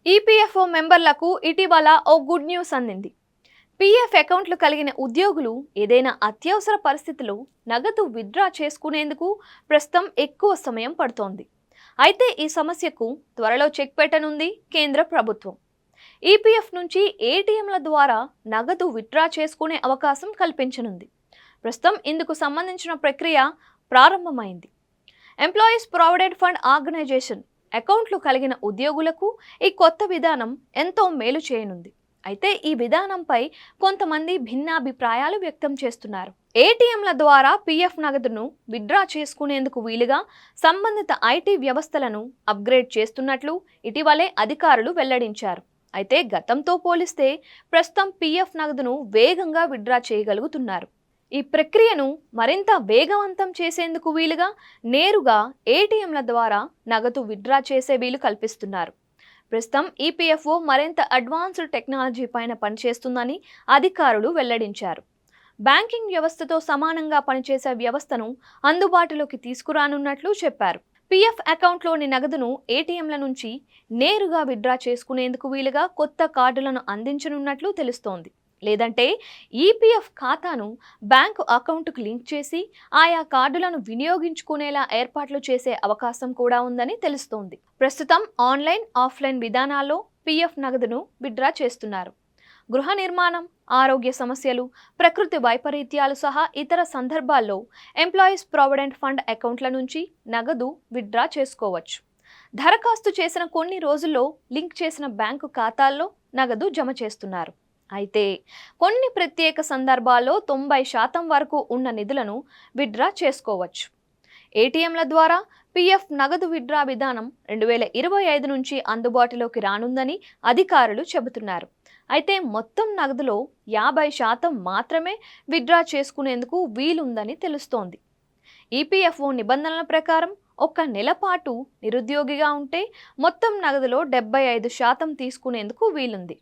EPFO మెంబర్లకు ఇటీవల ఓ good news అందింది. PF అకౌంట్లు కలిగిన ఉద్యోగులు ఏదైనా అత్యవసర పరిస్థితిలో నగదు విత్డ్రా చేసుకునేందుకు ప్రస్తుతం ఎక్కువ సమయం పడుతోంది. అయితే ఈ సమస్యకు త్వరలో చెక్ పెట్టనుంది కేంద్ర ప్రభుత్వం. ఈపీఎఫ్ నుంచి ఏటీఎంల ద్వారా నగదు విత్డ్రా చేసుకునే అవకాశం కల్పించనుంది. ప్రస్తుతం ఇందుకు సంబంధించిన ప్రక్రియ ప్రారంభమైంది. ఎంప్లాయీస్ ప్రావిడెంట్ ఫండ్ ఆర్గనైజేషన్ అకౌంట్లు కలిగిన ఉద్యోగులకు ఈ కొత్త విధానం ఎంతో మేలు చేయనుంది. అయితే ఈ విధానంపై కొంతమంది భిన్నాభిప్రాయాలు వ్యక్తం చేస్తున్నారు. ఏటీఎంల ద్వారా పీఎఫ్ నగదును విత్డ్రా చేసుకునేందుకు వీలుగా సంబంధిత ఐటీ వ్యవస్థలను అప్గ్రేడ్ చేస్తున్నట్లు ఇటీవలే అధికారులు వెల్లడించారు. అయితే గతంతో పోలిస్తే ప్రస్తుతం పీఎఫ్ నగదును వేగంగా విత్డ్రా చేయగలుగుతున్నారు. ఈ ప్రక్రియను మరింత వేగవంతం చేసేందుకు వీలుగా నేరుగా ఏటీఎంల ద్వారా నగదు విత్డ్రా చేసే వీలు కల్పిస్తున్నారు. ప్రస్తుతం ఈపీఎఫ్ఓ మరింత అడ్వాన్స్డ్ టెక్నాలజీ పైన పనిచేస్తుందని అధికారులు వెల్లడించారు. బ్యాంకింగ్ వ్యవస్థతో సమానంగా పనిచేసే వ్యవస్థను అందుబాటులోకి తీసుకురానున్నట్లు చెప్పారు. పీఎఫ్ అకౌంట్లోని నగదును ఏటీఎంల నుంచి నేరుగా విత్డ్రా చేసుకునేందుకు వీలుగా కొత్త కార్డులను అందించనున్నట్లు తెలుస్తోంది. లేదంటే ఈపీఎఫ్ ఖాతాను బ్యాంకు అకౌంటుకు లింక్ చేసి ఆయా కార్డులను వినియోగించుకునేలా ఏర్పాట్లు చేసే అవకాశం కూడా ఉందని తెలుస్తోంది. ప్రస్తుతం ఆన్లైన్, ఆఫ్లైన్ విధానాల్లో పీఎఫ్ నగదును విత్డ్రా చేస్తున్నారు. గృహ నిర్మాణం, ఆరోగ్య సమస్యలు, ప్రకృతి వైపరీత్యాలు సహా ఇతర సందర్భాల్లో ఎంప్లాయీస్ ప్రావిడెంట్ ఫండ్ అకౌంట్ల నుంచి నగదు విత్డ్రా చేసుకోవచ్చు. దరఖాస్తు చేసిన కొన్ని రోజుల్లో లింక్ చేసిన బ్యాంకు ఖాతాల్లో నగదు జమ చేస్తున్నారు. అయితే కొన్ని ప్రత్యేక సందర్భాల్లో 90% వరకు ఉన్న నిధులను విత్డ్రా చేసుకోవచ్చు. ఏటీఎంల ద్వారా పీఎఫ్ నగదు విత్డ్రా విధానం 2025 నుంచి అందుబాటులోకి రానుందని అధికారులు చెబుతున్నారు. అయితే మొత్తం నగదులో 50% మాత్రమే విత్డ్రా చేసుకునేందుకు వీలుందని తెలుస్తోంది. ఈపీఎఫ్ఓ నిబంధనల ప్రకారం 1 నెల పాటు నిరుద్యోగిగా ఉంటే మొత్తం నగదులో 75% తీసుకునేందుకు వీలుంది.